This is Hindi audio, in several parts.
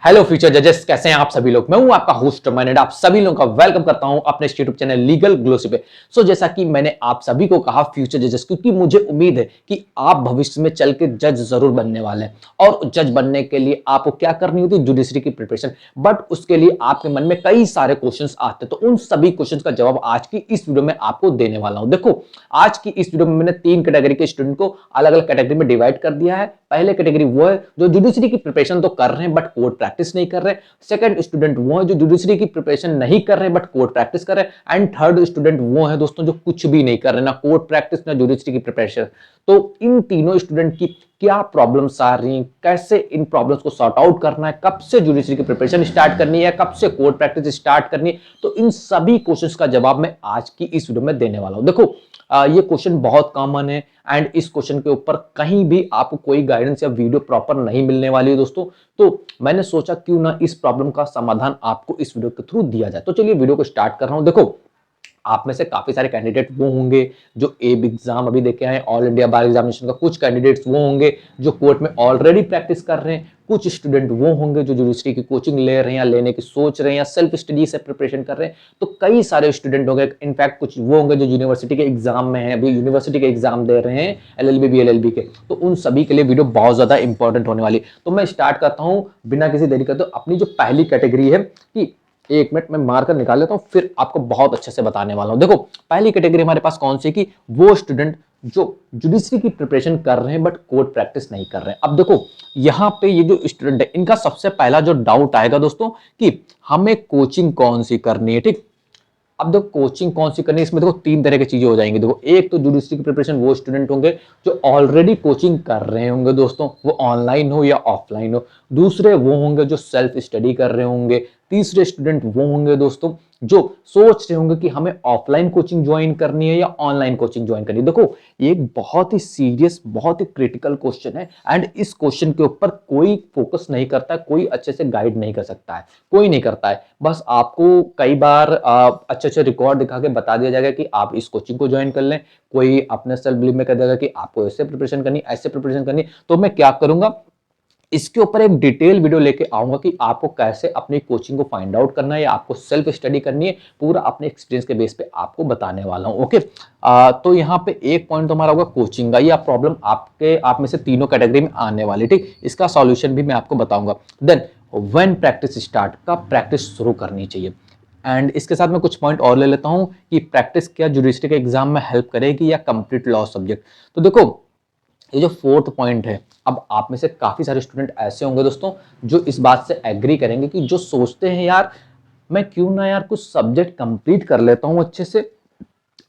हेलो फ्यूचर जजेस, कैसे हैं आप सभी लोग। मैं हूं आपका होस्ट मैंने आप सभी लोगों का वेलकम करता हूं अपने यूट्यूब चैनल लीगल ग्लोसी पे। जैसा कि मैंने आप सभी को कहा फ्यूचर जजेस, क्योंकि मुझे उम्मीद है कि आप भविष्य में चल के जज जरूर बनने वाले हैं। और जज बनने के लिए आपको क्या करनी होती है, जुडिशरी की प्रिपरेशन। बट उसके लिए आपके मन में कई सारे क्वेश्चंस आते हैं, तो उन सभी क्वेश्चंस का जवाब आज की इस वीडियो में आपको देने वाला हूं। देखो, आज की इस वीडियो में मैंने 3 कैटेगरी के स्टूडेंट को अलग अलग कैटेगरी में डिवाइड कर दिया है। पहले कैटेगरी वो है जो जुडिशरी की प्रिपरेशन तो कर रहे हैं बट कोर्ट प्रैक्टिस नहीं कर रहे। सेकंड स्टूडेंट वो है जो जुडिशरी की प्रिपरेशन नहीं कर रहे बट कोर्ट प्रैक्टिस कर रहे हैं। एंड थर्ड स्टूडेंट वो है दोस्तों जो कुछ भी नहीं कर रहे, ना कोर्ट प्रैक्टिस ना जुडिशरी की प्रिपरेशन। तो इन तीनों स्टूडेंट की क्या प्रॉब्लम्स आ रही हैं, कैसे इन प्रॉब्लम्स को सॉर्ट आउट करना है, कब से जुडिशरी की प्रिपरेशन स्टार्ट करनी है, कब से कोर्ट प्रैक्टिस स्टार्ट करनी है, तो इन सभी क्वेश्चंस का जवाब मैं आज की इस वीडियो में देने वाला हूं। देखो, ये क्वेश्चन बहुत कॉमन है एंड इस क्वेश्चन के ऊपर कहीं भी आपको कोई गाइडेंस या वीडियो प्रॉपर नहीं मिलने वाली है दोस्तों। तो मैंने सोचा क्यों ना इस प्रॉब्लम का समाधान आपको इस वीडियो के थ्रू दिया जाए। तो चलिए वीडियो को स्टार्ट कर रहा हूं। देखो, आप में से काफी सारे कैंडिडेट वो होंगे जो एब एग्जाम अभी देखे हैं, ऑल इंडिया बार एग्जामिनेशन का। कुछ कैंडिडेट्स वो होंगे जो कोर्ट में ऑलरेडी प्रैक्टिस कर रहे हैं। कुछ स्टूडेंट वो होंगे जो जुडिशरी की कोचिंग ले रहे हैं या लेने की सोच रहे हैं या सेल्फ स्टडी से प्रिपरेशन कर रहे हैं। तो कई सारे स्टूडेंट होंगे। इनफैक्ट कुछ वो होंगे जो यूनिवर्सिटी के एग्जाम में है, अभी यूनिवर्सिटी के एग्जाम दे रहे हैं, एलएलबी बीएलएलबी के। तो उन सभी के लिए वीडियो बहुत ज्यादा इंपॉर्टेंट होने वाली। तो मैं स्टार्ट करता हूं बिना किसी देरी करते। अपनी जो पहली कैटेगरी है कि 1 मिनट में मारकर निकाल लेता हूं, फिर आपको बहुत अच्छे से बताने वाला हूं। देखो, पहली कैटेगरी हमारे पास कौन सी, कि वो स्टूडेंट जो जुडिशरी की प्रिपरेशन कर रहे हैं बट कोर्ट प्रैक्टिस नहीं कर रहे हैं। अब देखो, यहां पे ये जो स्टूडेंट है, इनका सबसे पहला जो डाउट आएगा दोस्तों कि हमें कोचिंग कौन सी करनी है। ठीक, अब देखो कोचिंग कौन सी करनी है, इसमें देखो 3 तरह की चीजें हो जाएंगी। देखो, एक तो जुडिशरी की प्रिपरेशन वो स्टूडेंट होंगे जो ऑलरेडी कोचिंग कर रहे होंगे दोस्तों, वो ऑनलाइन हो या ऑफलाइन हो। दूसरे वो होंगे जो सेल्फ स्टडी कर रहे होंगे। तीसरे स्टूडेंट वो होंगे दोस्तों जो सोच रहे होंगे कि हमें ऑफलाइन कोचिंग ज्वाइन करनी है या ऑनलाइन कोचिंग ज्वाइन करनी है। देखो, ये एक बहुत ही सीरियस, बहुत ही क्रिटिकल क्वेश्चन है एंड इस क्वेश्चन के ऊपर कोई फोकस नहीं करता है, कोई अच्छे से गाइड नहीं कर सकता है, कोई नहीं करता है। बस आपको कई बार अच्छे अच्छे रिकॉर्ड दिखा के बता दिया जाएगा कि आप इस कोचिंग को ज्वाइन कर लें। कोई अपने सेल्फ बिलीव में कह देगा कि आपको ऐसे प्रिपरेशन करनी, ऐसे प्रिपरेशन करनी। तो मैं क्या करूंगा, इसके ऊपर एक डिटेल वीडियो लेके आऊंगा कि आपको कैसे अपनी कोचिंग को फाइंड आउट करना है या आपको सेल्फ स्टडी करनी है, पूरा अपने एक्सपीरियंस के बेस पे आपको बताने वाला हूं। ओके, तो यहाँ पे एक पॉइंट तो हमारा होगा कोचिंग का। ये प्रॉब्लम आप में से तीनों कैटेगरी में आने वाली। ठीक, इसका सॉल्यूशन भी मैं आपको बताऊंगा। देन व्हेन प्रैक्टिस स्टार्ट, कब प्रैक्टिस शुरू करनी चाहिए। एंड इसके साथ मैं कुछ पॉइंट और ले लेता हूं कि प्रैक्टिस क्या जुडिशरी के एग्जाम में हेल्प करेगी या कंप्लीट लॉ सब्जेक्ट। तो देखो, ये जो 4th पॉइंट है, अब आप में से काफी सारे स्टूडेंट ऐसे होंगे दोस्तों जो इस बात से एग्री करेंगे कि जो सोचते हैं यार मैं क्यों ना यार कुछ सब्जेक्ट कंप्लीट कर लेता हूं अच्छे से,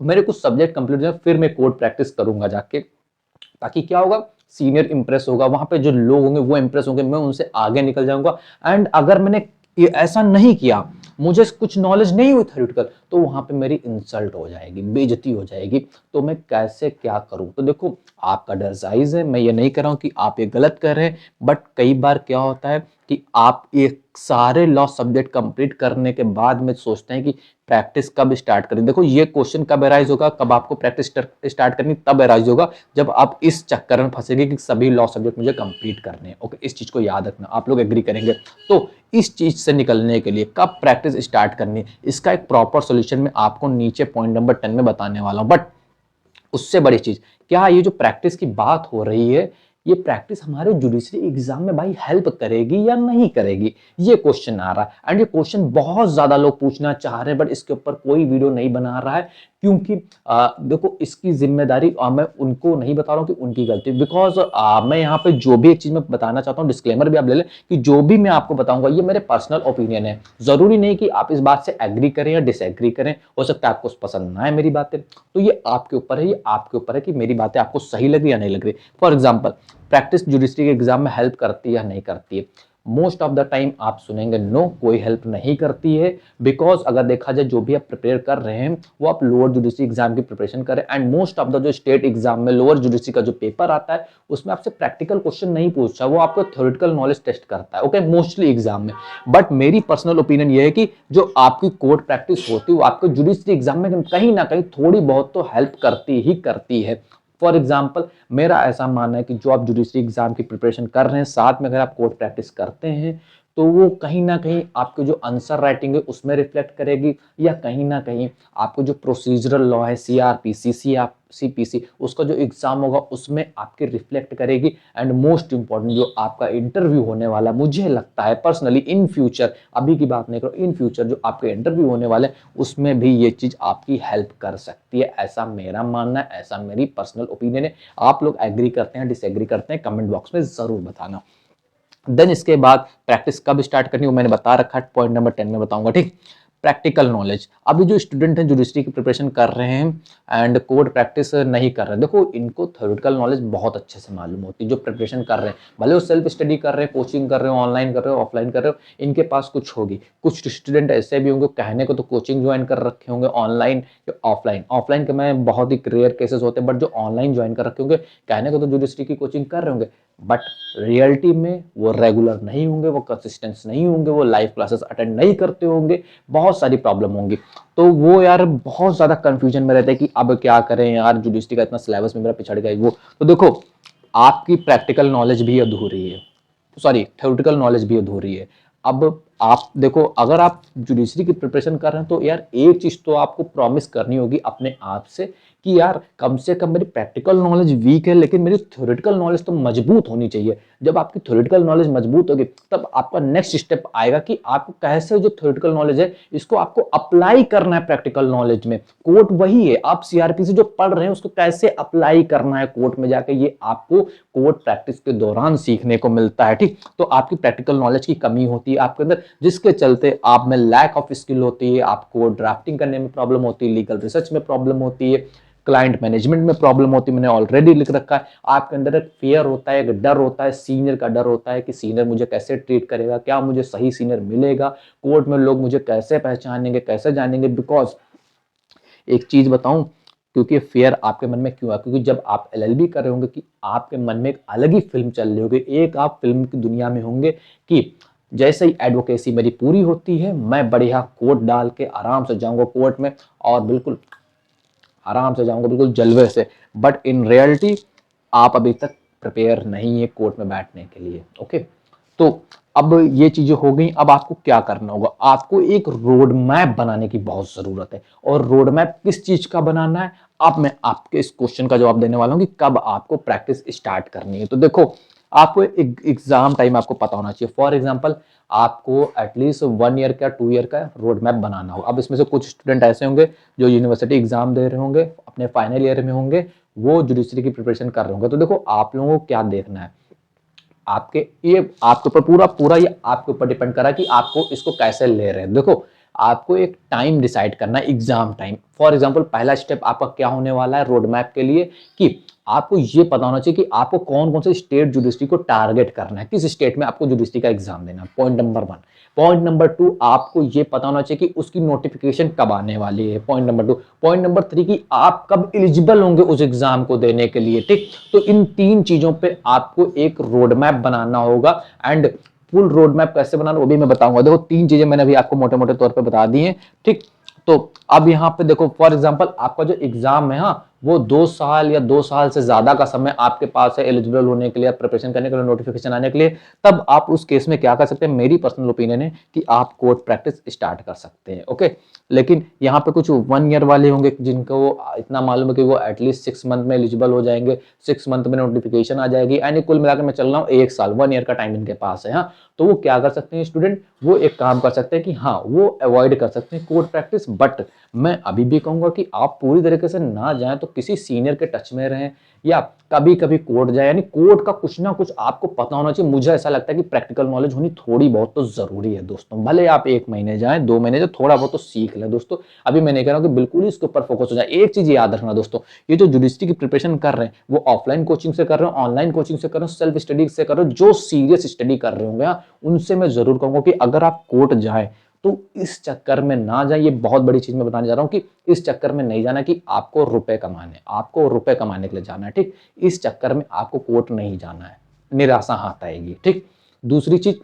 मेरे कुछ सब्जेक्ट कंप्लीट हो जाए, फिर मैं कोर्ट प्रैक्टिस करूंगा जाके। ताकि क्या होगा, सीनियर इंप्रेस होगा, वहां पे जो लोग होंगे वो इंप्रेस होंगे, मैं उनसे आगे निकल जाऊंगा। एंड अगर मैंने ऐसा नहीं किया, मुझे कुछ नॉलेज नहीं हुई थ्योरेटिकल, तो वहां पे मेरी इंसल्ट हो जाएगी, बेइज्जती हो जाएगी। तो मैं कैसे क्या करूं। तो देखो, आपका डर जायज है, मैं ये नहीं कर रहा हूं कि आप ये गलत कर रहे हैं। बट कई बार क्या होता है कि आप ये सारे लॉ सब्जेक्ट कंप्लीट करने के बाद में सोचते हैं कि प्रैक्टिस कब स्टार्ट करें। देखो, ये क्वेश्चन कब अराइज होगा, कब आपको प्रैक्टिस स्टार्ट करनी, तब अराइज होगा जब आप इस चक्कर में फंसेंगे कि सभी लॉ सब्जेक्ट मुझे कंप्लीट करने हैं। ओके, इस चीज को याद रखना, आप लोग एग्री करेंगे। तो इस चीज से निकलने के लिए कब प्रैक्टिस स्टार्ट करनी है, इसका एक प्रॉपर सोल्यूशन मैं आपको नीचे पॉइंट नंबर 10 में बताने वाला हूं। बट उससे बड़ी चीज क्या, ये जो प्रैक्टिस की बात हो रही है, ये प्रैक्टिस हमारे जुडिशरी एग्जाम में भाई हेल्प करेगी या नहीं करेगी, ये क्वेश्चन आ रहा है। एंड ये क्वेश्चन बहुत ज्यादा लोग पूछना चाह रहे हैं बट इसके ऊपर कोई वीडियो नहीं बना रहा है, क्योंकि देखो, इसकी जिम्मेदारी मैं उनको नहीं बता रहा हूं कि उनकी गलती। बिकॉज मैं यहाँ पे जो भी एक चीज मैं बताना चाहता हूँ, डिस्क्लेमर भी आप ले लें कि जो भी मैं आपको बताऊंगा ये मेरे पर्सनल ओपिनियन है। जरूरी नहीं कि आप इस बात से एग्री करें या डिसएग्री करें, हो सकता है आपको पसंद ना आए मेरी बातें। तो ये आपके ऊपर है, ये आपके ऊपर है कि मेरी बातें आपको सही लग रही या नहीं लग रही। फॉर एग्जाम्पल, प्रैक्टिस जुडिशरी के एग्जाम में हेल्प करती है या नहीं करती है, मोस्ट ऑफ द टाइम आप सुनेंगे नो, कोई हेल्प नहीं करती है। बिकॉज अगर देखा जाए जो भी आप प्रिपेयर कर रहे हैं वो आप लोअर जुडिशरी एग्जाम की प्रिपरेशन करें। एंड मोस्ट ऑफ द जो स्टेट एग्जाम में लोअर जुडिशरी का जो पेपर आता है उसमें आपसे प्रैक्टिकल क्वेश्चन नहीं पूछता, वो आपको थ्योरेटिकल नॉलेज टेस्ट करता है। ओके, मोस्टली एग्जाम में। बट मेरी पर्सनल ओपिनियन ये है कि जो आपकी कोर्ट प्रैक्टिस होती है वो आपको जुडिशरी एग्जाम में कहीं ना कहीं थोड़ी बहुत तो हेल्प करती ही करती है। फॉर एग्जाम्पल, मेरा ऐसा मानना है कि जो आप जुडिशरी एग्जाम की प्रिपरेशन कर रहे हैं, साथ में अगर आप कोर्ट प्रैक्टिस करते हैं तो वो कहीं ना कहीं आपके जो आंसर राइटिंग है उसमें रिफ्लेक्ट करेगी, या कहीं ना कहीं आपको जो प्रोसीजरल लॉ है, सीआरपीसी, सीपीसी, उसका जो एग्जाम होगा उसमें आपके रिफ्लेक्ट करेगी। एंड मोस्ट इंपॉर्टेंट जो आपका इंटरव्यू होने वाला, मुझे लगता है पर्सनली इन फ्यूचर, अभी की बात नहीं करो, इन फ्यूचर जो आपके इंटरव्यू होने वाले उसमें भी ये चीज आपकी हेल्प कर सकती है। ऐसा मेरा मानना है, ऐसा मेरी पर्सनल ओपिनियन है। आप लोग एग्री करते हैं, डिसएग्री करते हैं, कमेंट बॉक्स में जरूर बताना। देन इसके बाद प्रैक्टिस कब स्टार्ट करनी वो मैंने बता रखा है, पॉइंट नंबर 10 में बताऊंगा, ठीक। प्रैक्टिकल नॉलेज, अभी जो स्टूडेंट हैं जुडिशरी की प्रिपरेशन कर रहे हैं एंड कोड प्रैक्टिस नहीं कर रहे हैं, देखो इनको थ्योरेटिकल नॉलेज बहुत अच्छे से मालूम होती है। जो प्रिपरेशन कर रहे हैं, भले वो सेल्फ स्टडी कर रहे हैं, कोचिंग कर रहे हो, ऑनलाइन कर रहे हो, ऑफलाइन कर रहे हो, इनके पास कुछ होगी। कुछ स्टूडेंट ऐसे भी होंगे, कहने को तो कोचिंग ज्वाइन कर रखे होंगे, ऑनलाइन या ऑफलाइन, ऑफलाइन के में बहुत ही रेयर केसेस होते हैं, बट जो ऑनलाइन ज्वाइन कर रखे होंगे, कहने को तो जुडिशरी की कोचिंग कर रहे होंगे, बट रियलिटी में वो रेगुलर नहीं होंगे, वो कंसिस्टेंस नहीं होंगे, वो लाइव क्लासेस अटेंड नहीं करते होंगे, बहुत सारी प्रॉब्लम होंगी। तो वो यार बहुत ज्यादा कंफ्यूजन में रहते हैं कि अब क्या करें यार, जुडिशरी का इतना सिलेबस में मेरा पिछड़ गया वो। तो देखो आपकी प्रैक्टिकल नॉलेज भी अधूरी है, सॉरी थ्योरेटिकल नॉलेज भी अधूरी है। अब आप देखो, अगर आप जुडिशरी की प्रिपरेशन कर रहे हैं तो यार एक चीज तो आपको प्रॉमिस करनी होगी अपने आप से कि यार कम से कम मेरी प्रैक्टिकल नॉलेज वीक है लेकिन मेरी थ्योरेटिकल नॉलेज तो मजबूत होनी चाहिए। जब आपकी थ्योरेटिकल नॉलेज मजबूत होगी तब आपका नेक्स्ट स्टेप आएगा कि आपको कैसे जो थ्योरेटिकल नॉलेज है इसको आपको अप्लाई करना है प्रैक्टिकल नॉलेज में। कोर्ट वही है, आप सीआरपी से जो पढ़ रहे हैं उसको कैसे अप्लाई करना है कोर्ट में जाके, ये आपको कोर्ट प्रैक्टिस के दौरान सीखने को मिलता है, ठीक। तो आपकी प्रैक्टिकल नॉलेज की कमी होती है आपके अंदर, जिसके चलते आप में लैक ऑफ स्किल होती है, आपको ड्राफ्टिंग करने में प्रॉब्लम होती है, लीगल रिसर्च में प्रॉब्लम होती है, क्लाइंट मैनेजमेंट में प्रॉब्लम होती है, मैंने ऑलरेडी लिख रखा है। आपके अंदर एक फियर होता है, एक डर होता है, सीनियर का डर होता है कि सीनियर मुझे कैसे ट्रीट करेगा, क्या मुझे सही सीनियर मिलेगा, कोर्ट में लोग मुझे कैसे पहचानेंगे, कैसे जानेंगे। बिकॉज एक चीज बताऊं, क्योंकि फेयर आपके मन में क्यों है, क्योंकि जब आप एलएलबी कर रहे होंगे कि आपके मन में एक अलग ही फिल्म चल रही होगी, एक आप फिल्म की दुनिया में होंगे कि जैसे ही एडवोकेसी मेरी पूरी होती है मैं बढ़िया कोट डाल के आराम से जाऊंगा कोर्ट में और बिल्कुल आराम से जाऊंगा, बिल्कुल जलवे से। बट इन रियलिटी आप अभी तक प्रिपेयर नहीं है कोर्ट में बैठने के लिए, ओके। तो अब ये चीजें हो गई, अब आपको क्या करना होगा, आपको एक रोड मैप बनाने की बहुत जरूरत है। और रोड मैप किस चीज का बनाना है, अब मैं आपके इस क्वेश्चन का जवाब देने वाला हूं कि कब आपको प्रैक्टिस स्टार्ट करनी है। तो देखो आपको एक एग्जाम टाइम आपको पता होना चाहिए। फॉर एग्जाम्पल आपको एटलीस्ट 1 ईयर का 2 ईयर का रोड मैप बनाना होगा। अब इसमें से कुछ स्टूडेंट ऐसे होंगे जो यूनिवर्सिटी एग्जाम दे रहे होंगे, अपने फाइनल ईयर में होंगे, वो जुडिशरी की प्रिपरेशन कर रहे होंगे। तो देखो आप लोगों को क्या देखना है, आपके ये आपके ऊपर पूरा पूरा ये आपके ऊपर डिपेंड करा कि आपको इसको कैसे ले रहे हैं। देखो आपको एक टाइम डिसाइड करना है, एग्जाम टाइम। फॉर एग्जांपल पहला स्टेप आपका क्या होने वाला है रोड मैप के लिए, कि आपको ये पता होना चाहिए कि आपको कौन कौन से स्टेट जुडिशरी को टारगेट करना है, किस स्टेट में आपको जुडिशरी का एग्जाम देना है, पॉइंट नंबर 1। पॉइंट नंबर 2, आपको ये पता होना चाहिए कि उसकी नोटिफिकेशन कब आने वाली है, पॉइंट नंबर 2। पॉइंट नंबर 3 कि आप कब एलिजिबल होंगे उस एग्जाम को देने के लिए, ठीक। तो इन 3 चीजों पे आपको एक रोड मैप बनाना होगा। एंड फुल रोड मैप कैसे बनाना वो भी मैं बताऊंगा। देखो 3 चीजें मैंने अभी आपको मोटे मोटे तौर पे बता दी हैं, ठीक। तो अब यहाँ पे देखो फॉर एग्जांपल आपका जो एग्जाम है, हाँ, वो 2 साल या 2 साल से ज्यादा का समय आपके पास है एलिजिबल होने के लिए, प्रिपरेशन करने के लिए, नोटिफिकेशन आने के लिए। तब आप उस केस में क्या कर सकते हैं, मेरी पर्सनल ओपिनियन है कि आप कोर्ट प्रैक्टिस स्टार्ट कर सकते हैं, ओके। लेकिन यहाँ पे कुछ 1 ईयर वाले होंगे जिनको इतना मालूम है कि वो एटलीस्ट 6 मंथ में एलिजिबल हो जाएंगे, 6 मंथ में नोटिफिकेशन आ जाएगी, एंड कुल मिलाकर मैं चल रहा हूँ 1 साल, 1 ईयर का टाइम इनके पास है, हाँ। तो वो क्या कर सकते हैं स्टूडेंट, वो एक काम कर सकते हैं कि हाँ वो अवॉइड कर सकते हैं कोर्ट प्रैक्टिस। बट मैं अभी भी कहूंगा कि आप पूरी तरीके से ना जाएं तो किसी सीनियर के टच में रहें, या कभी कभी कोर्ट जाए, यानी कोर्ट का कुछ ना कुछ आपको पता होना चाहिए। मुझे ऐसा लगता है कि प्रैक्टिकल नॉलेज होनी थोड़ी बहुत तो जरूरी है दोस्तों, भले आप 1 महीने जाएं 2 महीने जाए, थोड़ा बहुत तो सीख लें दोस्तों। अभी मैं नहीं कह रहा हूं कि बिल्कुल ही इसके ऊपर फोकस हो जाए। एक चीज याद रखना दोस्तों, ये जो जुडिशरी की प्रिपरेशन कर रहे हैं वो ऑफलाइन कोचिंग से कर रहे हो, ऑनलाइन कोचिंग से कर रहे हो, सेल्फ स्टडी से कर रहे हो, जो सीरियस स्टडी कर रहे होंगे उनसे मैं जरूर कहूंगा कि अगर आप कोर्ट जाए तो इस चक्कर में ना जाए। ये बहुत बड़ी चीज मैं बताने जा रहा हूं कि इस चक्कर में नहीं जाना कि आपको रुपए कमाने, आपको रुपए कमाने के लिए जाना है, ठीक। इस चक्कर में आपको कोर्ट नहीं जाना है, निराशा हाथ आएगी, ठीक। दूसरी चीज,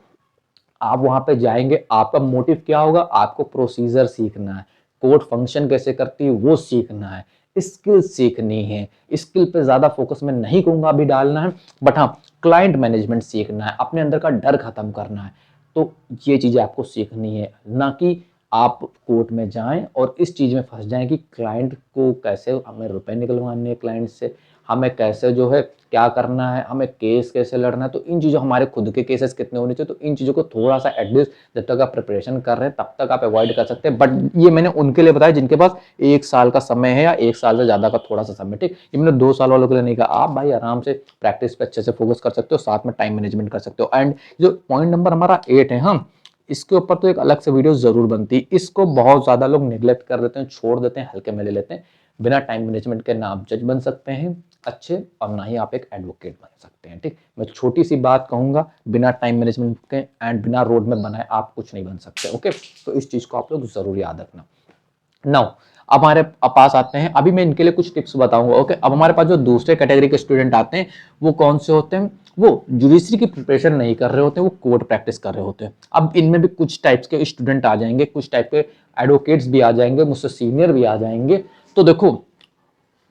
आप वहां पे जाएंगे, आपका मोटिव क्या होगा, आपको प्रोसीजर सीखना है, कोर्ट फंक्शन कैसे करती है वो सीखना है, स्किल सीखनी है। स्किल पे ज्यादा फोकस मैं नहीं कहूंगा अभी डालना है, बट हाँ क्लाइंट मैनेजमेंट सीखना है, अपने अंदर का डर खत्म करना है। तो ये चीज़ें आपको सीखनी है, ना कि आप कोर्ट में जाएँ और इस चीज़ में फँस जाएँ कि क्लाइंट को कैसे हमें रुपए निकलवाने हैं क्लाइंट से, हमें कैसे जो है क्या करना है, हमें केस कैसे लड़ना है। तो इन चीज़ों हमारे खुद के केसेस कितने होने चाहिए, तो इन चीज़ों को थोड़ा-सा एटलीस्ट जब तक आप प्रिपरेशन कर रहे हैं तब तक आप अवॉइड कर सकते हैं। बट ये मैंने उनके लिए बताया जिनके पास 1 साल का समय है या 1 साल से ज़्यादा का थोड़ा-सा समय, ठीक? ये मैंने 2 साल वालों के लिए नहीं कहा। आप भाई आराम से प्रैक्टिस पे अच्छे से फोकस कर सकते हो, साथ में टाइम मैनेजमेंट कर सकते हो। एंड जो पॉइंट नंबर हमारा 8 है, हम इसके ऊपर तो एक अलग से वीडियो ज़रूर बनती है। इसको बहुत ज़्यादा लोग नेग्लेक्ट कर देते हैं, छोड़ देते हैं, हल्के में ले लेते हैं। बिना टाइम मैनेजमेंट के ना आप जज बन सकते हैं अच्छे और ना ही आप एक एडवोकेट बन सकते हैं, ठीक? मैं छोटी सी बात कहूँगा, बिना टाइम मैनेजमेंट के एंड बिना रोड मैप बनाए आप कुछ नहीं बन सकते, ओके? तो इस चीज़ को आप लोग ज़रूर याद रखना। नाउ अब हमारे पास आते हैं, अभी मैं इनके लिए कुछ टिप्स बताऊंगा, ओके? अब हमारे पास जो दूसरे कैटेगरी के स्टूडेंट आते हैं वो कौन से होते हैं? वो जुडिशरी की प्रिपरेशन नहीं कर रहे होते हैं, वो कोर्ट प्रैक्टिस कर रहे होते हैं। अब इनमें भी कुछ टाइप्स के स्टूडेंट आ जाएंगे, कुछ टाइप के एडवोकेट्स भी आ जाएंगे, मुझसे सीनियर भी आ जाएंगे। तो देखो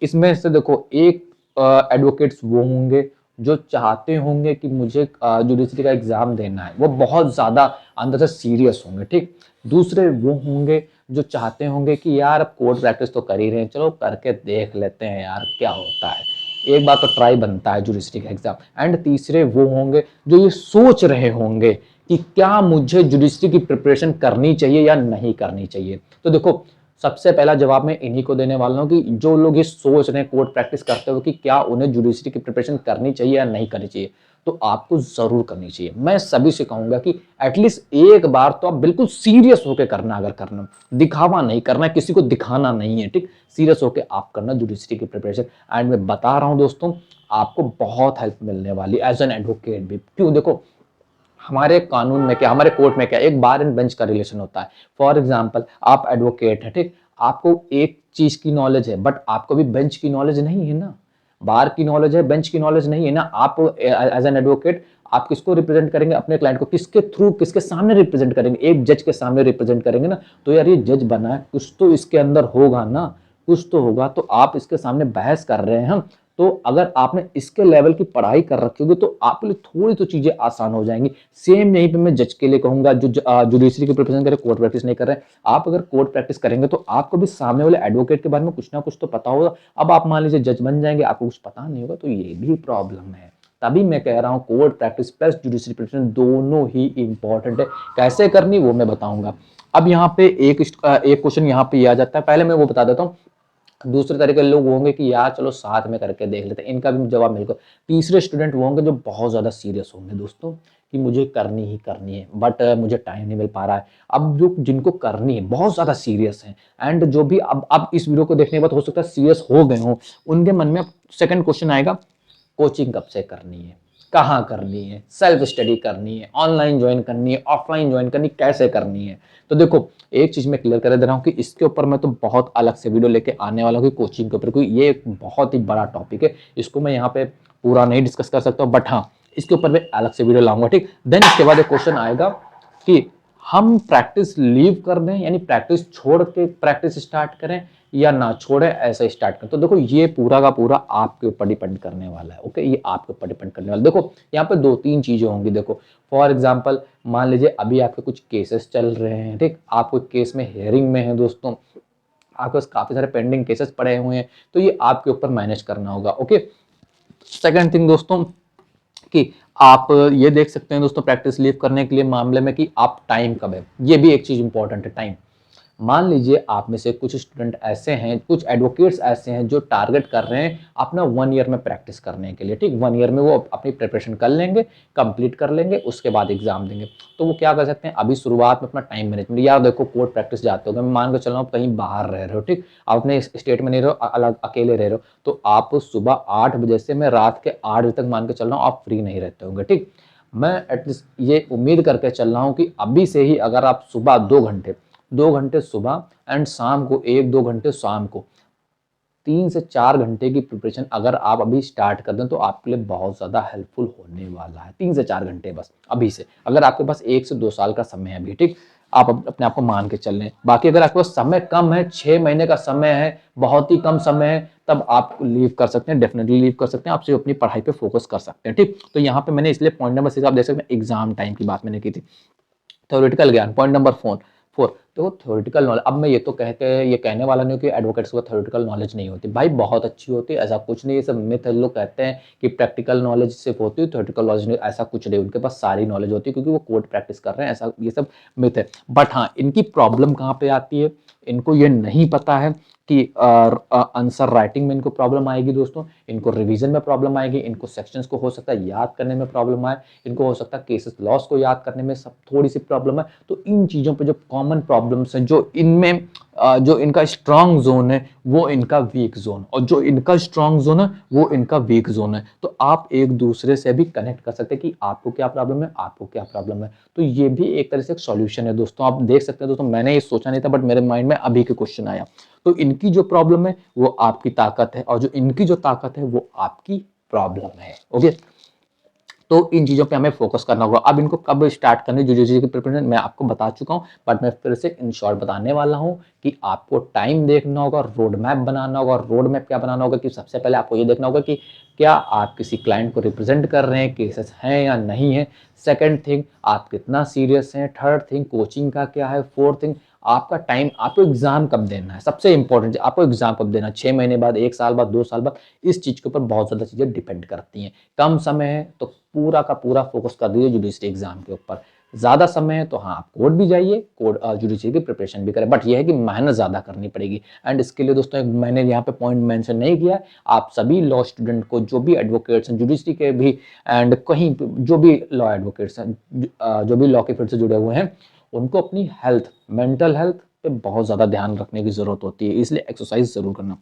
इसमें से देखो एक एडवोकेट्स वो होंगे जो चाहते होंगे कि मुझे जुडिशरी का एग्जाम देना है, वो बहुत ज्यादा अंदर से सीरियस होंगे, ठीक? दूसरे वो होंगे जो चाहते होंगे कि यार अब कोर्ट प्रैक्टिस तो कर ही रहे हैं, चलो करके देख लेते हैं यार क्या होता है, एक बार तो ट्राई बनता है जुडिशरी का एग्जाम। एंड तीसरे वो होंगे जो ये सोच रहे होंगे कि क्या मुझे जुडिशरी की प्रिपरेशन करनी चाहिए या नहीं करनी चाहिए। तो देखो सबसे पहला जवाब मैं इन्हीं को देने वाला हूँ कि जो लोग ये सोच रहे हैं कोर्ट प्रैक्टिस करते हुए कि क्या उन्हें जुडिशरी की प्रिपरेशन करनी चाहिए या नहीं करनी चाहिए, तो आपको जरूर करनी चाहिए। मैं सभी से कहूंगा कि एटलीस्ट एक बार तो आप बिल्कुल सीरियस होकर करना, अगर करना, दिखावा नहीं करना है, किसी को दिखाना नहीं है, ठीक? सीरियस होकर आप करना जुडिशरी की प्रिपरेशन। एंड मैं बता रहा हूं दोस्तों, आपको बहुत हेल्प मिलने वाली एज एन एडवोकेट भी। क्यों? देखो हमारे कानून में क्या, हमारे कोर्ट में क्या, एक बार एंड बेंच का रिलेशन होता है। फॉर एग्जाम्पल आप एडवोकेट है, ठीक? आपको एक चीज की नॉलेज है बट आपको भी बेंच की नॉलेज नहीं है ना, बार की नॉलेज है, बेंच की नॉलेज नहीं है ना। आप एज एन एडवोकेट आप किसको रिप्रेजेंट करेंगे? अपने क्लाइंट को किसके थ्रू, किसके सामने रिप्रेजेंट करेंगे? एक जज के सामने रिप्रेजेंट करेंगे ना। तो यार ये जज बना है, कुछ तो इसके अंदर होगा ना, कुछ तो होगा। तो आप इसके सामने बहस कर रहे हैं हम, तो अगर आपने इसके लेवल की पढ़ाई कर रखी होगी तो आपके लिए थोड़ी तो चीजें आसान हो जाएंगी। सेम यहीं पे मैं जज के लिए कहूंगा जो जुडिशरी की प्रिपरेशन करे, कोर्ट प्रैक्टिस नहीं कर रहे हैं। आप अगर कोर्ट प्रैक्टिस करेंगे तो आपको भी सामने वाले एडवोकेट के बारे में कुछ ना कुछ तो पता होगा। अब आप मान लीजिए जज बन जाएंगे, आपको कुछ पता नहीं होगा, तो ये भी प्रॉब्लम है। तभी मैं कह रहा हूँ court practice plus judiciary preparation दोनों ही इंपॉर्टेंट है। कैसे करनी वो मैं बताऊंगा। अब यहाँ पे एक क्वेश्चन यहाँ पे आ जाता है, पहले मैं वो बता देता हूँ। दूसरे तरह के लोग होंगे कि यार चलो साथ में करके देख लेते हैं, इनका भी जवाब मिल गया। तीसरे स्टूडेंट वो होंगे जो बहुत ज्यादा सीरियस होंगे दोस्तों कि मुझे करनी ही करनी है बट मुझे टाइम नहीं मिल पा रहा है। अब जो जिनको करनी है बहुत ज्यादा सीरियस है एंड जो भी अब इस वीडियो को देखने के बाद हो सकता है सीरियस हो गए हो, उनके मन में सेकंड क्वेश्चन आएगा, कोचिंग कब से करनी है, कहाँ करनी है, सेल्फ स्टडी करनी है, ऑनलाइन ज्वाइन करनी है, ऑफलाइन ज्वाइन करनी, कैसे करनी है। तो देखो एक चीज मैं क्लियर कर दे रहा हूँ कि इसके ऊपर मैं तो बहुत अलग से वीडियो लेके आने वाला हूँ कोचिंग के ऊपर, क्योंकि ये एक बहुत ही बड़ा टॉपिक है। इसको मैं यहाँ पे पूरा नहीं डिस्कस कर सकता हूँ, बट हाँ इसके ऊपर मैं अलग से वीडियो लाऊंगा, ठीक? देन इसके बाद एक क्वेश्चन आएगा कि हम प्रैक्टिस लीव कर दें, यानी प्रैक्टिस छोड़ के प्रैक्टिस स्टार्ट करें या ना छोड़े, ऐसे स्टार्ट करें। तो देखो ये पूरा का पूरा आपके ऊपर डिपेंड करने वाला है, ओके? ये आपके ऊपर डिपेंड करने वाला है। देखो यहाँ पे दो तीन चीजें होंगी। देखो फॉर एग्जांपल मान लीजिए अभी आपके कुछ केसेस चल रहे हैं, ठीक? आप कोई केस में हियरिंग में है दोस्तों, आपके पास काफी सारे पेंडिंग केसेस पड़े हुए हैं, तो ये आपके ऊपर मैनेज करना होगा, ओके? सेकंड थिंग दोस्तों कि आप ये देख सकते हैं दोस्तों प्रैक्टिस लीव करने के लिए मामले में कि आप टाइम कब है, ये भी एक चीज इंपॉर्टेंट है, टाइम। मान लीजिए आप में से कुछ स्टूडेंट ऐसे हैं, कुछ एडवोकेट्स ऐसे हैं जो टारगेट कर रहे हैं अपना 1 ईयर में प्रैक्टिस करने के लिए, ठीक? 1 ईयर में वो अपनी प्रिपरेशन कर लेंगे, कंप्लीट कर लेंगे, उसके बाद एग्जाम देंगे। तो वो क्या कर सकते हैं अभी शुरुआत में अपना टाइम मैनेजमेंट, यार देखो कोर्ट प्रैक्टिस जाते हो, मैं मान के चल रहा हूँ कहीं बाहर रह रहे हो, ठीक? आप अपने स्टेट में नहीं रहो, अलग अकेले रह रहे हो, तो आप सुबह 8 बजे से मैं रात के 8 बजे तक मान के चल रहा हूँ आप फ्री नहीं रहते होंगे, ठीक? मैं एटलीस्ट ये उम्मीद करके चल रहा हूँ कि अभी से ही अगर आप सुबह 2 घंटे सुबह एंड शाम को 1-2 घंटे शाम को 3 से 4 घंटे की प्रिपरेशन अगर आप अभी स्टार्ट कर दें तो आपके लिए बहुत ज्यादा हेल्पफुल होने वाला है। 3 से 4 घंटे बस अभी से, अगर आपके पास 1 से 2 साल का समय है अभी, ठीक? आप अपने आप को मान के चल लें। बाकी अगर आपके पास समय कम है, 6 महीने का समय है, बहुत ही कम समय है, तब आप लीव कर सकते हैं, डेफिनेटली लीव कर सकते हैं। आप सिर्फ अपनी पढ़ाई पे फोकस कर सकते हैं, ठीक? तो यहाँ पे मैंने इसलिए पॉइंट नंबर 6 आप देख सकते हैं एग्जाम टाइम की बात मैंने की थी। थ्योरेटिकल ज्ञान, पॉइंट नंबर 4 देखो थ्योरेटिकल नॉलेज। अब मैं ये कहने वाला नहीं हूँ कि एडवोकेट्स को थ्योरेटिकल नॉलेज नहीं होती, भाई बहुत अच्छी होती है, ऐसा कुछ नहीं है, सब मिथ है। लोग कहते हैं कि प्रैक्टिकल नॉलेज सिर्फ होती है, थ्योरेटिकल नॉलेज नहीं, ऐसा कुछ नहीं, उनके पास सारी नॉलेज होती है क्योंकि वो कोर्ट प्रैक्टिस कर रहे हैं, ऐसा ये सब मिथ है। बट हाँ, इनकी प्रॉब्लम कहाँ पे आती है, इनको ये नहीं पता है कि आंसर राइटिंग में इनको प्रॉब्लम आएगी दोस्तों, इनको रिवीजन में प्रॉब्लम आएगी, इनको सेक्शंस को हो सकता है याद करने में प्रॉब्लम आए, इनको हो सकता है केसेस लॉस को याद करने में सब थोड़ी सी प्रॉब्लम है। तो इन चीज़ों पे जो कॉमन प्रॉब्लम्स हैं, जो इनमें जो इनका स्ट्रांग जोन है वो इनका वीक जोन, और जो इनका स्ट्रांग जोन है वो इनका वीक जोन है। तो आप एक दूसरे से भी कनेक्ट कर सकते हैं कि आपको क्या प्रॉब्लम है, आपको क्या प्रॉब्लम है। तो ये भी एक तरह से एक सॉल्यूशन है दोस्तों, आप देख सकते हैं दोस्तों, मैंने ये सोचा नहीं था बट मेरे माइंड में अभी के क्वेश्चन आया। तो इनकी जो प्रॉब्लम है वो आपकी ताकत है, और जो इनकी जो ताकत है वो आपकी प्रॉब्लम है। ओके, तो इन चीज़ों पे हमें फोकस करना होगा। अब इनको कब स्टार्ट करनी यूजीसी की प्रिपरेशन मैं आपको बता चुका हूँ, बट मैं फिर से इन शॉर्ट बताने वाला हूँ कि आपको टाइम देखना होगा, रोड मैप बनाना होगा। रोड मैप क्या बनाना होगा कि सबसे पहले आपको ये देखना होगा कि क्या आप किसी क्लाइंट को रिप्रेजेंट कर रहे हैं, केसेस हैं या नहीं है। सेकेंड थिंग, आप कितना सीरियस हैं। थर्ड थिंग, कोचिंग का क्या है। फोर्थ थिंग, आपका टाइम, आपको एग्जाम कब देना है, सबसे इंपॉर्टेंट आपको एग्जाम कब देना है, 6 महीने बाद, 1 साल बाद, 2 साल बाद। इस चीज के ऊपर बहुत ज्यादा चीजें डिपेंड करती हैं। कम समय है तो पूरा का पूरा फोकस कर दीजिए जुडिशरी एग्जाम के ऊपर। ज्यादा समय है तो हाँ आप कोर्ट भी जाइए, कोर्ट जुडिशरी की प्रिपरेशन भी करें, बट ये है कि मेहनत ज्यादा करनी पड़ेगी। एंड इसके लिए दोस्तों एक मैंने यहाँ पे पॉइंट मेंशन नहीं किया, आप सभी लॉ स्टूडेंट को, जो भी एडवोकेट्स हैं जुडिशरी के भी एंड कहीं जो भी लॉ एडवोकेट्स हैं, जो भी लॉ के फील्ड से जुड़े हुए हैं, उनको अपनी हेल्थ, मेंटल हेल्थ पे बहुत ज्यादा ध्यान रखने की जरूरत होती है, इसलिए एक्सरसाइज जरूर करना।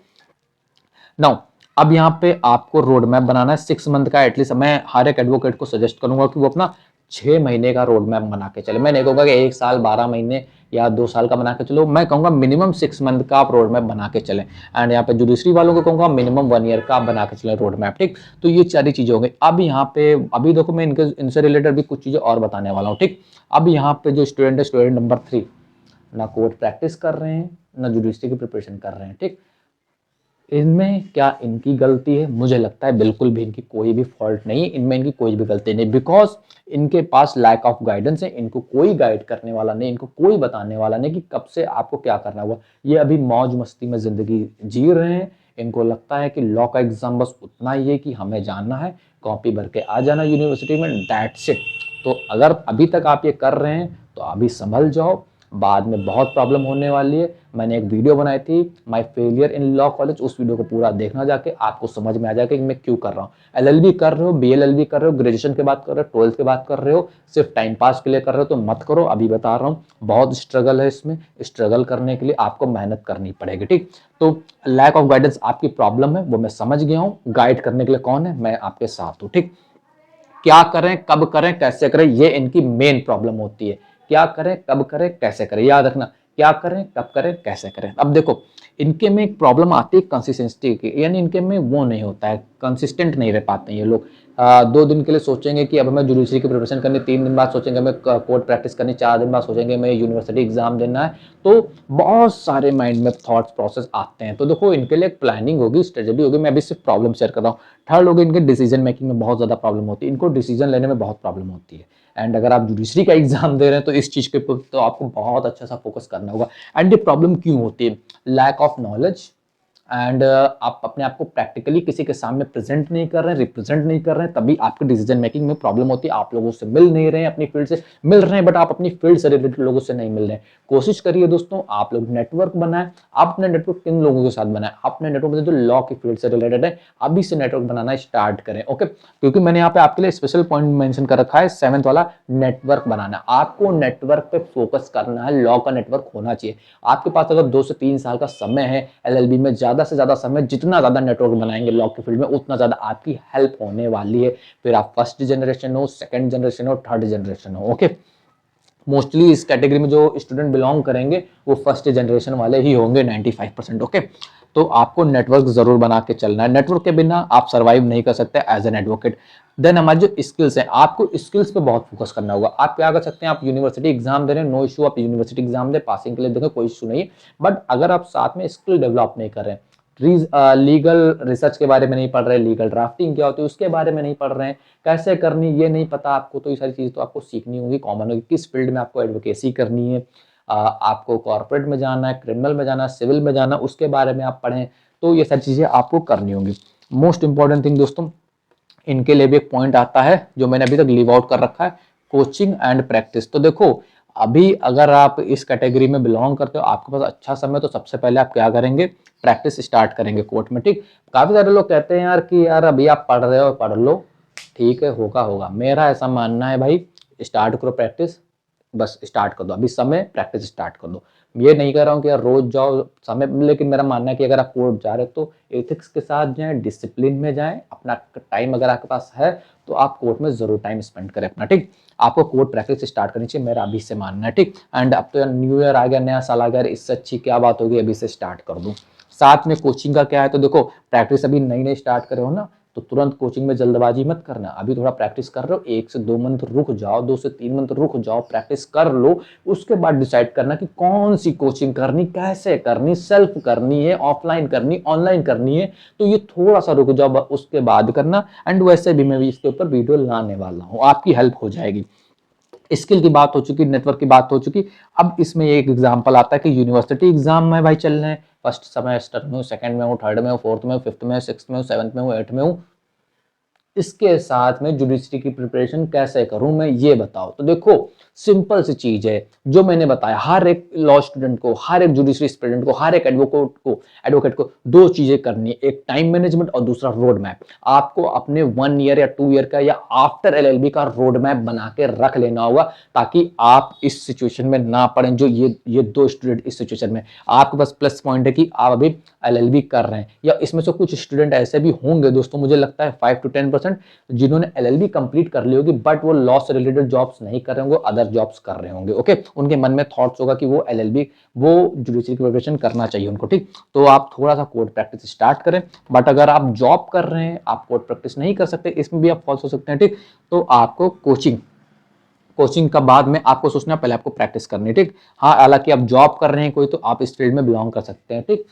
नाउ अब यहाँ पे आपको रोड मैप बनाना है 6 मंथ का। एटलीस्ट मैं हर एक एडवोकेट को सजेस्ट करूंगा कि वो अपना 6 महीने का रोड मैप बना के चले। मैं नहीं कहूंगा कि 1 साल 12 महीने या 2 साल का बना के चलो, मैं कहूंगा मिनिमम 6 मंथ का आप रोड मैप बना के चलें। एंड यहाँ पे जुडिशरी वालों को कहूंगा मिनिमम 1 ईयर का आप बना के चलें रोड मैप, ठीक। तो ये सारी चीजें हो गई। अब यहाँ पे अभी देखो मैं इनसे रिलेटेड भी कुछ चीजें और बताने वाला हूँ, ठीक। अब यहाँ पे जो स्टूडेंट है, स्टूडेंट नंबर 3, ना कोर्ट प्रैक्टिस कर रहे हैं ना जुडिशरी की प्रिपरेशन कर रहे हैं, ठीक। इनमें क्या इनकी गलती है? मुझे लगता है बिल्कुल भी इनकी कोई भी फॉल्ट नहीं है, इनमें इनकी कोई भी गलती नहीं, बिकॉज इनके पास लैक ऑफ गाइडेंस है। इनको कोई गाइड करने वाला नहीं, इनको कोई बताने वाला नहीं कि कब से आपको क्या करना होगा। ये अभी मौज मस्ती में जिंदगी जी रहे हैं। इनको लगता है कि लॉ का एग्जाम बस उतना ही है कि हमें जानना है, कॉपी भर के आ जाना यूनिवर्सिटी में, दैट्स इट। तो अगर अभी तक आप ये कर रहे हैं तो अभी संभल जाओ, बाद में बहुत प्रॉब्लम होने वाली है। मैंने एक वीडियो बनाई थी, my failure in law college, उस वीडियो को पूरा देखना जाके, आपको समझ में आ जाएगा कि मैं क्यों कर रहा हूँ। एलएलबी कर रहे हो, बीएलएलबी कर रहे हो, ग्रेजुएशन के बाद कर रहे हो, 12th के बाद कर रहे हो, सिर्फ टाइम पास के लिए कर रहे हो तो मत करो। अभी बता रहा हूँ बहुत स्ट्रगल है इसमें, स्ट्रगल करने के लिए आपको मेहनत करनी पड़ेगी, ठीक। तो लैक ऑफ गाइडेंस आपकी प्रॉब्लम है, वो मैं समझ गया हूँ। गाइड करने के लिए कौन है? मैं आपके साथ हूँ, ठीक। क्या करें, कब करें, कैसे करें, ये इनकी मेन प्रॉब्लम होती है। क्या करें, कब करें, कैसे करें, याद रखना, क्या करें, कब करें, कैसे करें। अब देखो इनके में एक प्रॉब्लम आती है कंसिस्टेंसी की, यानी इनके में वो नहीं होता है, कंसिस्टेंट नहीं रह पाते हैं ये लोग। 2 दिन के लिए सोचेंगे कि अब हमें जुडिशरी की प्रिपरेशन करनी, 3 दिन बाद सोचेंगे हमें कोर्ट प्रैक्टिस करनी, 4 दिन बाद सोचेंगे हमें यूनिवर्सिटी एग्जाम देना है। तो बहुत सारे माइंड में थॉट्स प्रोसेस आते हैं। तो देखो इनके लिए एक प्लानिंग होगी, स्ट्रेटेजी होगी। मैं अभी सिर्फ प्रॉब्लम शेयर कर रहा हूँ। थर्ड होगी, इनके डिसीजन मेकिंग में बहुत ज्यादा प्रॉब्लम होती है, इनको डिसीजन लेने में बहुत प्रॉब्लम होती है। एंड अगर आप जुडिशरी का एग्जाम दे रहे हैं तो इस चीज के ऊपर तो आपको बहुत अच्छा सा फोकस करना होगा। एंड ये प्रॉब्लम क्यों होती है? लैक ऑफ नॉलेज, एंड आप अपने आप को प्रैक्टिकली किसी के सामने प्रेजेंट नहीं कर रहे हैं, रिप्रेजेंट नहीं कर रहे हैं, तभी आपके डिसीजन मेकिंग में प्रॉब्लम होती है। आप लोगों से मिल नहीं रहे हैं, अपनी फील्ड से मिल रहे हैं बट आप अपनी फील्ड से रिलेटेड लोगों से नहीं मिल रहे हैं। कोशिश करिए दोस्तों, आप लोग नेटवर्क बनाएं। आप अपने नेटवर्क किन लोगों के साथ बनाएं? अपने नेटवर्क जो लॉ की फील्ड से रिलेटेड है, अभी से नेटवर्क बनाना स्टार्ट करें, ओके। क्योंकि मैंने यहाँ पे आपके लिए स्पेशल पॉइंट मेंशन कर रखा है, 7th वाला, नेटवर्क बनाना। आपको नेटवर्क पे फोकस करना है, लॉ का नेटवर्क होना चाहिए आपके पास। अगर 2 से 3 साल का समय है एलएलबी में, ज्यादा से ज्यादा समय, जितना ज्यादा नेटवर्क बनाएंगे लॉ की फील्ड में, उतना ज्यादा आपकी हेल्प होने वाली है। फिर आप फर्स्ट जनरेशन हो, सेकंड जनरेशन हो, थर्ड जनरेशन हो, ओके। मोस्टली इस कैटेगरी में जो स्टूडेंट बिलोंग करेंगे वो फर्स्ट जनरेशन वाले ही होंगे 95%, ओके। तो आपको नेटवर्क जरूर बना के चलना है, नेटवर्क के बिना आप सर्वाइव नहीं कर सकते एज एन एडवोकेट। देन हमारे जो स्किल्स हैं, आपको स्किल्स पे बहुत फोकस करना होगा। आप क्या कर सकते हैं, आप यूनिवर्सिटी एग्जाम दे रहे हैं, नो इशू, आप यूनिवर्सिटी एग्जाम दे, पासिंग के लिए देखो कोई इशू नहीं है। बट अगर आप साथ में स्किल डेवलप नहीं कर रहे हैं, लीगल रिसर्च के बारे में नहीं पढ़ रहे, लीगल ड्राफ्टिंग क्या होती है उसके बारे में नहीं पढ़ रहे हैं, कैसे करनी ये नहीं पता आपको, तो ये सारी चीज़ तो आपको सीखनी होगी, कॉमन होगी, किस फील्ड में आपको एडवोकेसी करनी है, आपको कॉर्पोरेट में जाना है, क्रिमिनल में जाना है, सिविल में जाना है, उसके बारे में आप पढ़ें, तो ये सारी चीज़ें आपको करनी होंगी। मोस्ट इंपॉर्टेंट थिंग दोस्तों, इनके लिए भी एक पॉइंट आता है जो मैंने अभी तक लीव आउट कर रखा है, कोचिंग एंड प्रैक्टिस। तो देखो अभी अगर आप इस कैटेगरी में बिलोंग करते हो, आपके पास अच्छा समय, तो सबसे पहले आप क्या करेंगे, प्रैक्टिस स्टार्ट करेंगे कोर्ट में। ठीक, काफी सारे लोग कहते हैं यार कि यार अभी आप पढ़ रहे हो, पढ़ लो, ठीक है, होगा होगा। मेरा ऐसा मानना है भाई, स्टार्ट करो प्रैक्टिस, बस स्टार्ट कर दो, अभी समय प्रैक्टिस स्टार्ट कर दो। ये नहीं कह रहा हूँ कि यार रोज जाओ समय, लेकिन मेरा मानना है कि अगर आप कोर्ट जा रहे हो तो एथिक्स के साथ जाएं, डिसिप्लिन में जाएं, अपना टाइम अगर आपके पास है तो आप कोर्ट में जरूर टाइम स्पेंड करें अपना। ठीक, आपको कोर्ट प्रैक्टिस स्टार्ट करनी चाहिए, मेरा अभी से मानना है। ठीक, एंड अब तो यार न्यू ईयर आ गया, नया साल आ गया, इससे अच्छी क्या बात होगी, अभी से स्टार्ट कर दूं। साथ में कोचिंग का क्या है, तो देखो प्रैक्टिस अभी नई नई स्टार्ट करे हो ना, तो तुरंत कोचिंग में जल्दबाजी मत करना, अभी थोड़ा प्रैक्टिस कर रहे हो, 1 से 2 मंथ रुक जाओ, 2 से 3 मंथ रुक जाओ, प्रैक्टिस कर लो, उसके बाद डिसाइड करना कि कौन सी कोचिंग करनी, कैसे करनी, सेल्फ करनी है, ऑफलाइन करनी, ऑनलाइन करनी है, तो ये थोड़ा सा रुक जाओ, उसके बाद करना। एंड वैसे भी मैं भी इसके ऊपर वीडियो लाने वाला हूँ, आपकी हेल्प हो जाएगी। स्किल की बात हो चुकी, नेटवर्क की बात हो चुकी। अब इसमें एक एग्जांपल आता है कि यूनिवर्सिटी एग्जाम में भाई चल रहे हैं, फर्स्ट सेमेस्टर में हूँ, सेकंड में हूँ, थर्ड में हूँ, फोर्थ में हूँ, फिफ्थ में हूँ, सिक्स्थ में हूँ, सेवंथ में हूँ, एट्थ में हूँ, इसके साथ में जुडिशरी की प्रिपरेशन कैसे करूं मैं, ये बताओ। तो देखो सिंपल सी चीज है, जो मैंने बताया, हर एक लॉ स्टूडेंट को, हर एक जुडिशरी स्टूडेंट को, हर एक एडवोकेट को दो चीजें करनी है, एक टाइम मैनेजमेंट और दूसरा रोड मैप। आपको अपने 1 ईयर या 2 ईयर का या आफ्टर एलएलबी का रोड मैप बना के रख लेना होगा, ताकि आप इस सिचुएशन में ना पड़े जो ये दो स्टूडेंट इस सिचुएशन में। आपके पास प्लस पॉइंट है कि आप अभी एलएलबी कर रहे हैं, या इसमें से कुछ स्टूडेंट ऐसे भी होंगे दोस्तों, मुझे लगता है 5 to 10% जिन्होंने एलएलबी कंप्लीट कर ली होगी, बट वो लॉ से रिलेटेड जॉब्स नहीं कर रहे होंगे, अदर जॉब्स कर रहे होंगे। ओके, उनके मन में थॉट्स होगा कि वो एलएलबी, वो जुडिशरी की प्रिपरेशन करना चाहिए उनको। ठीक, तो आप थोड़ा सा कोर्ट प्रैक्टिस स्टार्ट करें। बट अगर आप जॉब कर रहे हैं, आप कोर्ट प्रैक्टिस नहीं कर सकते, इसमें भी आप फॉल्स हो सकते हैं। ठीक, तो आपको कोचिंग का बाद में आपको सोचना, पहले आपको प्रैक्टिस करनी है। ठीक, हाँ, हालांकि आप जॉब कर रहे हैं कोई, तो आप इस फील्ड में बिलोंग कर सकते हैं। ठीक,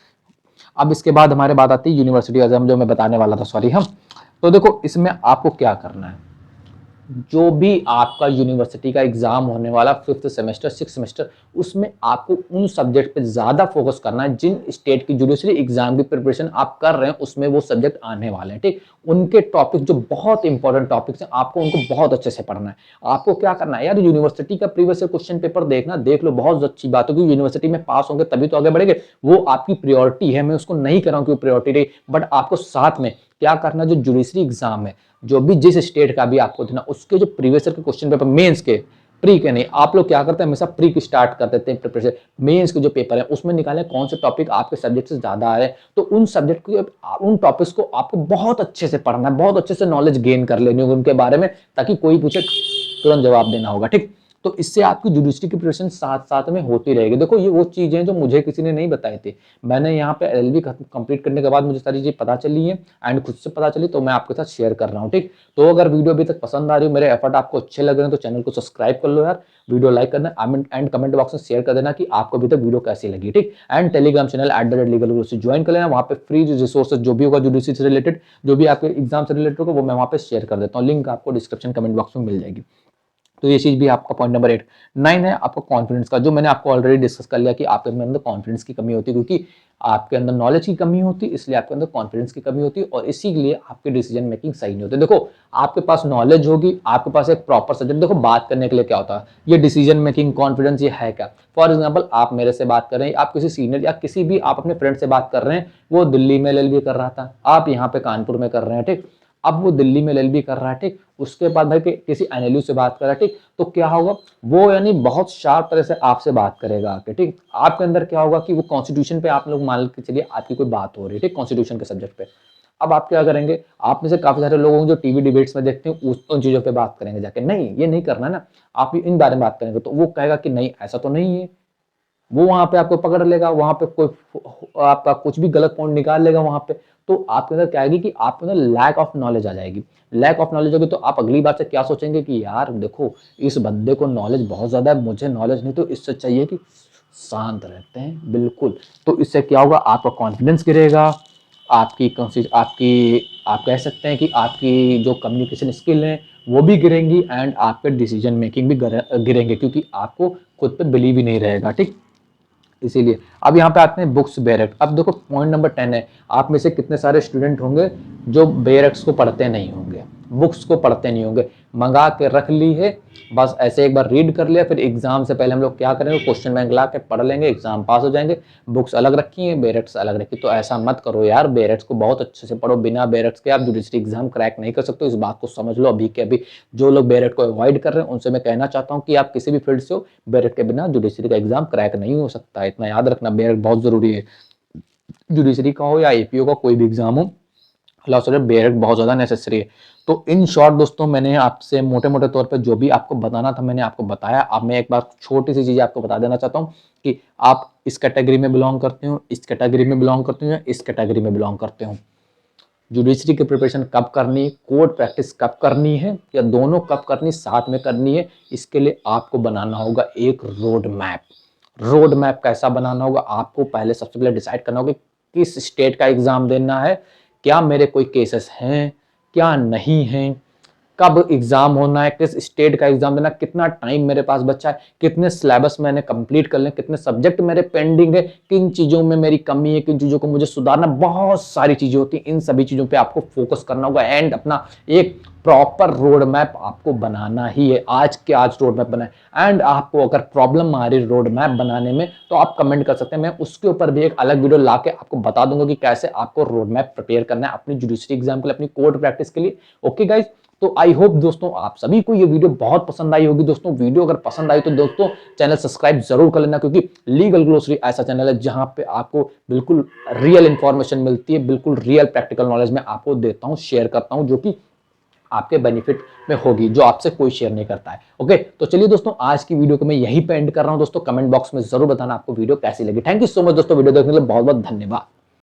अब इसके बाद हमारे बात आती है यूनिवर्सिटी एग्जाम, जो मैं बताने वाला था, सॉरी। हम तो देखो इसमें आपको क्या करना है, जो भी आपका यूनिवर्सिटी का एग्जाम होने वाला 5th सेमेस्टर, 6th सेमेस्टर, उसमें आपको उन सब्जेक्ट पे ज्यादा फोकस करना है जिन स्टेट की जुडिशरी एग्जाम की प्रिपरेशन आप कर रहे हैं, उसमें वो सब्जेक्ट आने वाले हैं। ठीक, उनके टॉपिक जो बहुत इंपॉर्टेंट टॉपिक्स हैं, आपको उनको बहुत अच्छे से पढ़ना है। आपको क्या करना है यार, यूनिवर्सिटी का प्रीवियस क्वेश्चन पेपर देखना, देख लो, बहुत अच्छी बात होगी, यूनिवर्सिटी में पास होंगे तभी तो आगे बढ़ेंगे, वो आपकी प्रायोरिटी है, मैं उसको नहीं कर रहा हूं कि वो प्रायोरिटी रही, बट आपको साथ में क्या करना, जो जुडिशरी एग्जाम है, जो भी जिस स्टेट का भी आपको देना, उसके जो प्रीवियस ईयर के क्वेश्चन पेपर, मेंस के, प्री के नहीं, आप लोग क्या करते हैं, हमेशा प्री की स्टार्ट कर देते हैं प्रिपरेशन, मेंस के जो पेपर है उसमें निकालें कौन से टॉपिक आपके सब्जेक्ट से ज्यादा आ रहे हैं, तो उन सब्जेक्ट को, उन टॉपिक्स को आपको बहुत अच्छे से पढ़ना है, बहुत अच्छे से नॉलेज गेन कर लेनी होगी उनके बारे में, ताकि कोई पूछे तुरंत जवाब देना होगा। ठीक, तो इससे आपकी जुडिशरी की प्रिपरेशन साथ साथ में होती रहेगी। देखो ये वो चीजें जो मुझे किसी ने नहीं बताई थी, मैंने यहाँ पे एलएलबी कंप्लीट करने के बाद मुझे सारी चीज पता चली है, एंड खुद से पता चली, तो मैं आपके साथ शेयर कर रहा हूँ। ठीक, तो अगर वीडियो अभी तक पसंद आ रही हो, मेरे एफर्ट आपको अच्छे लग रहे हैं, तो चैनल को सब्सक्राइब कर लो यार, वीडियो लाइक करना, एंड कमेंट बॉक्स में शेयर कर देना कि आपको अभी तक वीडियो कैसी लगी। ठीक, एंड टेलीग्राम चैनल @legal से ज्वाइन कर लेना, वहाँ पे फ्री रिसोर्सेज जो भी होगा जुडिशरी से रिलेटेड, जो भी आपके एग्जाम से रिलेटेड होगा, वो मैं वहाँ पे शेयर कर देता हूँ, लिंक आपको डिस्क्रिप्शन कमेंट बॉक्स में मिल जाएगी। तो ये चीज भी आपका पॉइंट नंबर 8। 9 है आपका कॉन्फिडेंस का, जो मैंने आपको ऑलरेडी डिस्कस कर लिया कि आपके अंदर कॉन्फिडेंस की कमी होती है, क्योंकि आपके अंदर नॉलेज की कमी होती है, इसलिए आपके अंदर कॉन्फिडेंस की कमी होती है, और इसीलिए आपकी डिसीजन मेकिंग सही नहीं होती। देखो आपके पास नॉलेज होगी, आपके पास एक प्रॉपर सब्जेक्ट, देखो बात करने के लिए क्या होता है, ये डिसीजन मेकिंग, कॉन्फिडेंस, ये है क्या। फॉर एग्जाम्पल आप मेरे से बात कर रहे हैं, आप किसी सीनियर या किसी भी आप अपने फ्रेंड से बात कर रहे हैं, वो दिल्ली में एलएलबी कर रहा था, आप यहाँ पे कानपुर में कर रहे हैं। ठीक, अब वो दिल्ली में एलएलबी कर रहा है, ठीक, उसके बाद भाई किसी एनएलयू से बात कर रहा है, ठीक, तो क्या होगा, वो यानी बहुत शार्प तरह से आपसे बात करेगा आके। ठीक, आपके अंदर क्या होगा कि वो कॉन्स्टिट्यूशन पे, आप लोग मान के चलिए आपकी कोई बात हो रही है, ठीक, कॉन्स्टिट्यूशन के सब्जेक्ट पे, अब आप क्या करेंगे, आप में से काफी सारे लोग होंगे जो टीवी डिबेट्स में देखते हैं, उन चीजों पे बात करेंगे जाके, नहीं ये नहीं करना ना, आप इन बारे में बात करेंगे, तो वो कहेगा कि नहीं ऐसा तो नहीं है, वो वहां पे आपको पकड़ लेगा, वहां पे कोई आपका कुछ भी गलत पॉइंट निकाल लेगा वहां पे, तो आपके अंदर क्या आएगी कि आपके अंदर लैक ऑफ नॉलेज आ जाएगी। लैक ऑफ नॉलेज होगी तो आप अगली बार से क्या सोचेंगे कि यार देखो इस बंदे को नॉलेज बहुत ज्यादा है, मुझे नॉलेज नहीं, तो इससे चाहिए कि शांत रहते हैं बिल्कुल। तो इससे क्या होगा, आपका कॉन्फिडेंस गिरेगा, आप कह सकते हैं कि आपकी जो कम्युनिकेशन स्किल है वो भी गिरेंगी एंड आपके डिसीजन मेकिंग भी गिरेंगे, क्योंकि आपको खुद पे बिलीव ही नहीं रहेगा। ठीक, इसीलिए अब यहाँ पे आते हैं बुक्स बेरेक्ट। अब देखो पॉइंट नंबर 10 है, आप में से कितने सारे स्टूडेंट होंगे जो बेरेक्ट्स को पढ़ते नहीं होंगे, बुक्स को पढ़ते नहीं होंगे, मंगा के रख ली है, बस ऐसे एक बार रीड कर लिया, फिर एग्जाम से पहले हम लोग क्या करेंगे, क्वेश्चन बैंक ला के पढ़ लेंगे, एग्जाम पास हो जाएंगे। बुक्स अलग रखी है, बेरेक्ट्स अलग रखी। तो ऐसा मत करो यार, बेरेक्ट्स को बहुत अच्छे से पढ़ो। बिना बेरेक्ट्स के आप जुडिशरी एग्जाम क्रैक नहीं कर सकते, इस बात को समझ लो अभी के अभी। जो लोग बेरेक्ट को अवॉइड कर रहे हैं उनसे मैं कहना चाहता हूँ कि आप किसी भी फील्ड से हो, बेरेक्ट के बिना जुडिशरी का एग्जाम क्रैक नहीं हो सकता, इतना याद रखना। बेरेक्ट बहुत जरूरी है, जुडिशरी का हो या एपीओ का कोई भी एग्जाम हो, बेरेक्ट बहुत ज्यादा नेसेसरी है। तो इन शॉर्ट दोस्तों, मैंने आपसे मोटे मोटे तौर पे जो भी आपको बताना था मैंने आपको बताया। अब मैं एक बार छोटी सी चीज आपको बता देना चाहता हूँ कि आप इस कैटेगरी में बिलोंग करते हो, इस कैटेगरी में बिलोंग करते हो या इस कैटेगरी में बिलोंग करते हो। जुडिशरी की प्रिपरेशन कब करनी है, कोर्ट प्रैक्टिस कब करनी है, या दोनों कब करनी, साथ में करनी है, इसके लिए आपको बनाना होगा एक रोड मैप। रोड मैप कैसा बनाना होगा, आपको पहले सबसे पहले डिसाइड करना होगा किस स्टेट का एग्जाम देना है, क्या मेरे कोई केसेस हैं, क्या नहीं हैं, कब एग्जाम होना है, किस स्टेट का एग्जाम देना, कितना टाइम मेरे पास बचा है, कितने सिलेबस मैंने कंप्लीट कर ले, कितने सब्जेक्ट मेरे पेंडिंग है, किन चीजों में मेरी कमी है, किन चीजों को मुझे सुधारना, बहुत सारी चीजें होती हैं। इन सभी चीजों पे आपको फोकस करना होगा एंड अपना एक प्रॉपर रोड मैप आपको बनाना ही है। आज के आज रोड मैप बनाए। एंड आपको अगर प्रॉब्लम आ रही रोड मैप बनाने में तो आप कमेंट कर सकते हैं, मैं उसके ऊपर भी एक अलग वीडियो लाके आपको बता दूंगा कि कैसे आपको रोड मैप प्रिपेयर करना है अपनी जुडिशरी एग्जाम के लिए, अपनी कोर्ट प्रैक्टिस के लिए। ओके गाइज, तो आई होप दोस्तों आप सभी को ये वीडियो बहुत पसंद आई होगी। दोस्तों वीडियो अगर पसंद आई तो दोस्तों चैनल सब्सक्राइब जरूर कर लेना, क्योंकि लीगल ग्लोसरी ऐसा चैनल है जहां पे आपको बिल्कुल रियल इंफॉर्मेशन मिलती है, बिल्कुल रियल प्रैक्टिकल नॉलेज में आपको देता हूं, शेयर करता हूं, जो कि आपके बेनिफिट में होगी, जो आपसे कोई शेयर नहीं करता है। ओके, तो चलिए दोस्तों आज की वीडियो को मैं यहीं पे एंड कर रहा हूं। दोस्तों कमेंट बॉक्स में जरूर बताना आपको वीडियो कैसी लगी। थैंक यू सो मच दोस्तों, वीडियो देखने के लिए बहुत बहुत धन्यवाद।